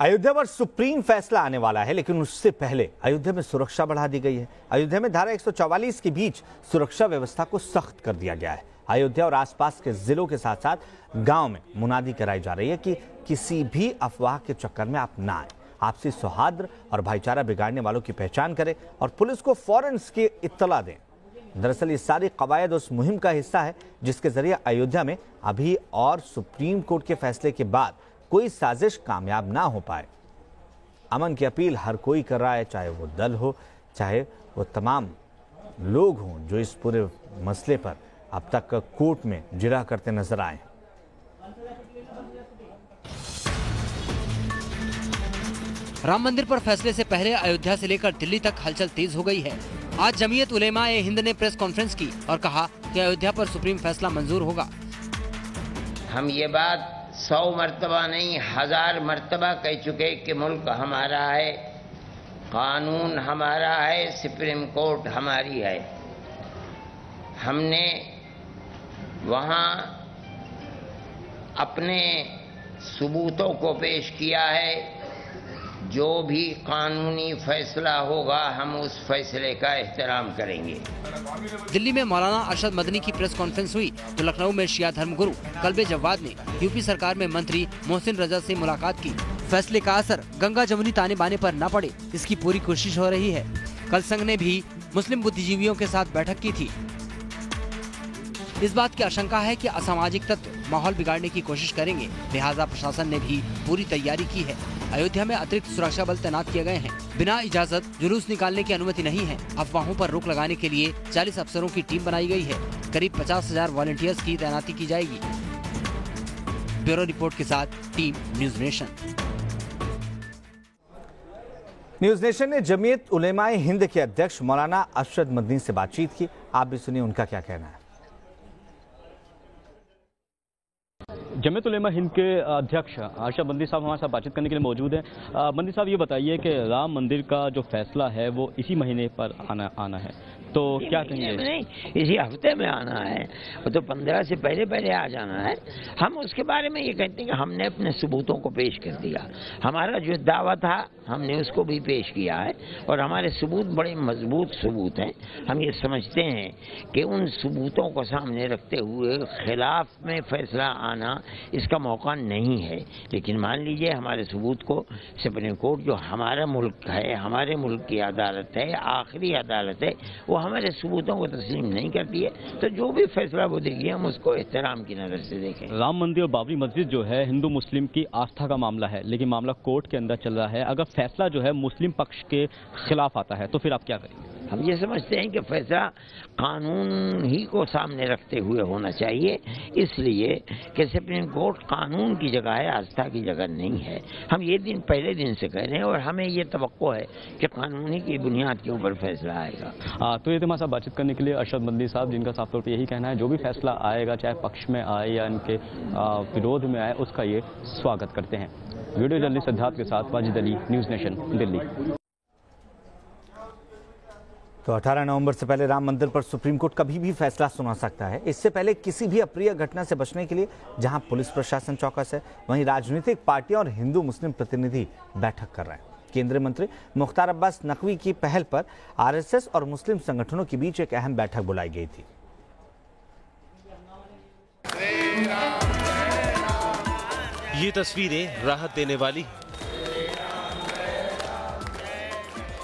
अयोध्या पर सुप्रीम फैसला आने वाला है, लेकिन उससे पहले अयोध्या में सुरक्षा बढ़ा दी गई है। अयोध्या में धारा 144 के बीच सुरक्षा व्यवस्था को सख्त कर दिया गया है। अयोध्या और आसपास के जिलों के साथ साथ गांव में मुनादी कराई जा रही है कि किसी भी अफवाह के चक्कर में आप ना आए, आपसी सौहार्द और भाईचारा बिगाड़ने वालों की पहचान करें और पुलिस को फौरन इसकी इत्तला दें। दरअसल ये सारी कवायद उस मुहिम का हिस्सा है जिसके जरिए अयोध्या में अभी और सुप्रीम कोर्ट के फैसले के बाद कोई साजिश कामयाब ना हो पाए। अमन की अपील हर कोई कर रहा है, चाहे वो दल हो, चाहे वो तमाम लोग हों जो इस पूरे मसले पर अब तक कोर्ट में जिरह करते नजर आए। राम मंदिर पर फैसले से पहले अयोध्या से लेकर दिल्ली तक हलचल तेज हो गई है। आज जमीयत उलेमा-ए हिंद ने प्रेस कॉन्फ्रेंस की और कहा कि अयोध्या पर सुप्रीम फैसला मंजूर होगा। हम ये बात 100 मर्तबा नहीं 1000 मर्तबा कह चुके कि मुल्क हमारा है, कानून हमारा है, सुप्रीम कोर्ट हमारी है। हमने वहाँ अपने सबूतों को पेश किया है। जो भी कानूनी फैसला होगा हम उस फैसले का एहतराम करेंगे। दिल्ली में मौलाना अरशद मदनी की प्रेस कॉन्फ्रेंस हुई तो लखनऊ में शिया धर्मगुरु कल्बे जव्वाद ने यूपी सरकार में मंत्री मोहसिन रजा से मुलाकात की। फैसले का असर गंगा जमुनी ताने बाने पर न पड़े, इसकी पूरी कोशिश हो रही है। कल संघ ने भी मुस्लिम बुद्धिजीवियों के साथ बैठक की थी। इस बात की आशंका है कि असामाजिक तत्व माहौल बिगाड़ने की कोशिश करेंगे, लिहाजा प्रशासन ने भी पूरी तैयारी की है। अयोध्या में अतिरिक्त सुरक्षा बल तैनात किए गए हैं। बिना इजाजत जुलूस निकालने की अनुमति नहीं है। अफवाहों पर रोक लगाने के लिए 40 अफसरों की टीम बनाई गई है। करीब 50,000 वॉलंटियर्स की तैनाती की जाएगी। ब्यूरो रिपोर्ट के साथ team news nation. News nation ने जमीयत उलेमा-ए हिंद के अध्यक्ष मौलाना अरशद मदनी से बातचीत की। आप भी सुनिए उनका क्या कहना है। जमीयत उलेमा हिंद के अध्यक्ष अरशद मदनी साहब हमारे साथ बातचीत करने के लिए मौजूद हैं। मदनी साहब, ये बताइए कि राम मंदिर का जो फैसला है वो इसी महीने पर आना है, तो क्या कहेंगे? नहीं, इसी हफ्ते में आना है। वो तो 15 से पहले आ जाना है। हम उसके बारे में ये कहते हैं कि हमने अपने सबूतों को पेश कर दिया। हमारा जो दावा था हमने उसको भी पेश किया है और हमारे सबूत बड़े मजबूत सबूत हैं। हम ये समझते हैं कि उन सबूतों को सामने रखते हुए खिलाफ में फैसला आना इसका मौका नहीं है। लेकिन मान लीजिए हमारे सबूत को सुप्रीम कोर्ट, जो हमारा मुल्क है, हमारे मुल्क की अदालत है, आखिरी अदालत है, वो हमारे सबूतों को तस्लीम नहीं करती है, तो जो भी फैसला वो देगी हम उसको एहतराम की नजर से देखें। राम मंदिर और बाबरी मस्जिद जो है हिंदू मुस्लिम की आस्था का मामला है, लेकिन मामला कोर्ट के अंदर चल रहा है। अगर फैसला जो है मुस्लिम पक्ष के खिलाफ आता है तो फिर आप क्या करेंगे? हम ये समझते हैं कि फैसला कानून ही को सामने रखते हुए होना चाहिए, इसलिए कि सुप्रीम कोर्ट कानून की जगह है, आस्था की जगह नहीं है। हम ये पहले दिन से कह रहे हैं और हमें ये तवक्को है कि कानूनी की बुनियाद के ऊपर फैसला आएगा। तो ये हमारे साथ बातचीत करने के लिए अरशद मदनी साहब, जिनका साफ तौर पर यही कहना है जो भी फैसला आएगा, चाहे पक्ष में आए या इनके विरोध में आए, उसका ये स्वागत करते हैं। वीडियो जर्नलिस्ट सिद्धार्थ के साथ वाजिद अली, न्यूज नेशन, दिल्ली। तो 18 नवंबर से पहले राम मंदिर पर सुप्रीम कोर्ट कभी भी फैसला सुना सकता है। इससे पहले किसी भी अप्रिय घटना से बचने के लिए जहां पुलिस प्रशासन चौकस है, वहीं राजनीतिक पार्टियां और हिंदू मुस्लिम प्रतिनिधि बैठक कर रहे हैं। केंद्रीय मंत्री मुख्तार अब्बास नकवी की पहल पर आरएसएस और मुस्लिम संगठनों के बीच एक अहम बैठक बुलाई गई थी। ये तस्वीरें राहत देने वाली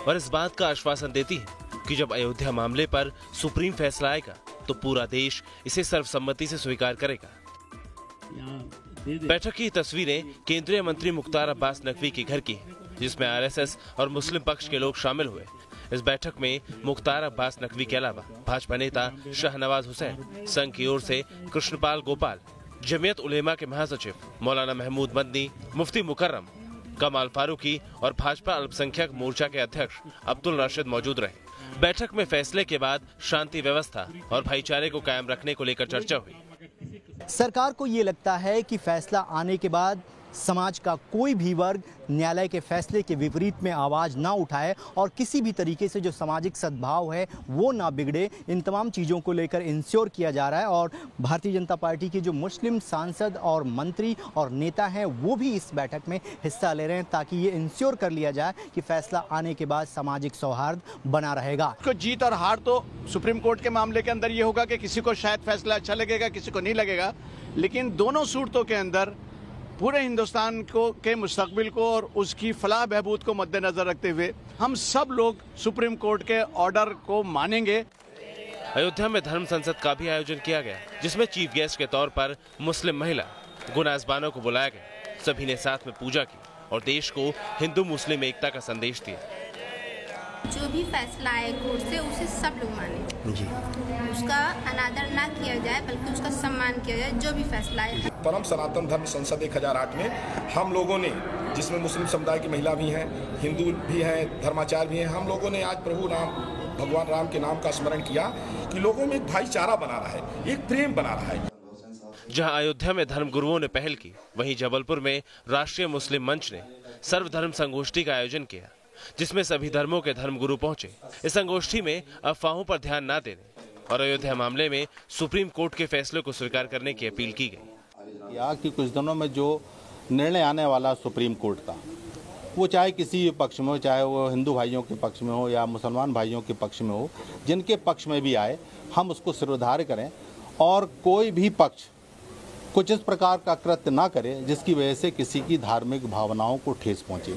और इस बात का आश्वासन देती है कि जब अयोध्या मामले पर सुप्रीम फैसला आएगा तो पूरा देश इसे सर्वसम्मति से स्वीकार करेगा। बैठक की तस्वीरें केंद्रीय मंत्री मुख्तार अब्बास नकवी के घर की हैं, जिसमें आरएसएस और मुस्लिम पक्ष के लोग शामिल हुए। इस बैठक में मुख्तार अब्बास नकवी के अलावा भाजपा नेता शाहनवाज हुसैन, संघ की ओर से कृष्णपाल गोपाल, जमीयत उलेमा के महासचिव मौलाना महमूद मदनी, मुफ्ती मुकर्रम, कमाल फारूकी और भाजपा अल्पसंख्यक मोर्चा के अध्यक्ष अब्दुल राशिद मौजूद रहे। बैठक में फैसले के बाद शांति व्यवस्था और भाईचारे को कायम रखने को लेकर चर्चा हुई। सरकार को ये लगता है कि फैसला आने के बाद समाज का कोई भी वर्ग न्यायालय के फैसले के विपरीत में आवाज़ ना उठाए और किसी भी तरीके से जो सामाजिक सद्भाव है वो ना बिगड़े, इन तमाम चीज़ों को लेकर इंश्योर किया जा रहा है। और भारतीय जनता पार्टी के जो मुस्लिम सांसद और मंत्री और नेता हैं वो भी इस बैठक में हिस्सा ले रहे हैं ताकि ये इंश्योर कर लिया जाए कि फैसला आने के बाद सामाजिक सौहार्द बना रहेगा। जीत और हार तो सुप्रीम कोर्ट के मामले के अंदर ये होगा कि किसी को शायद फैसला अच्छा लगेगा, किसी को नहीं लगेगा, लेकिन दोनों सूरतों के अंदर पूरे हिंदुस्तान को के मुस्तकबिल को और उसकी फलाह बहबूद को मद्देनजर रखते हुए हम सब लोग सुप्रीम कोर्ट के ऑर्डर को मानेंगे। अयोध्या में धर्म संसद का भी आयोजन किया गया, जिसमें चीफ गेस्ट के तौर पर मुस्लिम महिला गुनाज़बानों को बुलाया गया। सभी ने साथ में पूजा की और देश को हिंदू मुस्लिम एकता का संदेश दिया। जो भी फैसला आए कोर्ट से उसे सब लोग माने जी, उसका अनादर ना किया जाए बल्कि उसका सम्मान किया जाए। जो भी फैसला आए, परम सनातन धर्म संसद 1008 में हम लोगों ने, जिसमें मुस्लिम समुदाय की महिला भी हैं, हिंदू भी हैं, धर्माचार्य भी हैं, हम लोगों ने आज प्रभु राम, भगवान राम के नाम का स्मरण किया कि लोगों में एक भाईचारा बना रहा है, एक प्रेम बना रहा है। जहां अयोध्या में धर्म गुरुओं ने पहल की, वहीं जबलपुर में राष्ट्रीय मुस्लिम मंच ने सर्वधर्म संगोष्ठी का आयोजन किया, जिसमें सभी धर्मों के धर्मगुरु पहुंचे। इस संगोष्ठी में अफवाहों पर ध्यान न देने और अयोध्या मामले में सुप्रीम कोर्ट के फैसले को स्वीकार करने की अपील की गई। या कि कुछ दिनों में जो निर्णय आने वाला सुप्रीम कोर्ट का, वो चाहे किसी पक्ष में हो, चाहे वो हिंदू भाइयों के पक्ष में हो या मुसलमान भाइयों के पक्ष में हो, जिनके पक्ष में भी आए, हम उसको सिरोधार्य करें और कोई भी पक्ष कुछ इस प्रकार का कृत्य ना करे जिसकी वजह से किसी की धार्मिक भावनाओं को ठेस पहुंचे।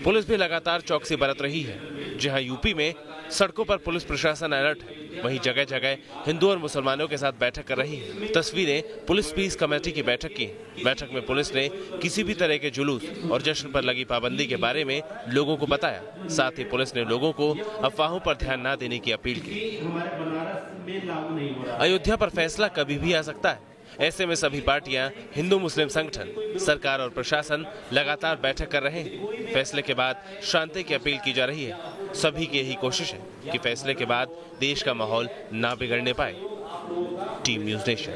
पुलिस भी लगातार चौकसी बरत रही है। जहां यूपी में सड़कों पर पुलिस प्रशासन अलर्ट है, वहीं जगह जगह हिंदू और मुसलमानों के साथ बैठक कर रही है। तस्वीरें पुलिस पीस कमेटी की बैठक की। बैठक में पुलिस ने किसी भी तरह के जुलूस और जश्न पर लगी पाबंदी के बारे में लोगों को बताया। साथ ही पुलिस ने लोगों को अफवाहों पर ध्यान न देने की अपील की। अयोध्या पर फैसला कभी भी आ सकता है। ऐसे में सभी पार्टियां, हिंदू मुस्लिम संगठन, सरकार और प्रशासन लगातार बैठक कर रहे हैं। फैसले के बाद शांति की अपील की जा रही है। सभी की यही कोशिश है कि फैसले के बाद देश का माहौल ना बिगड़ने पाए। Team news nation.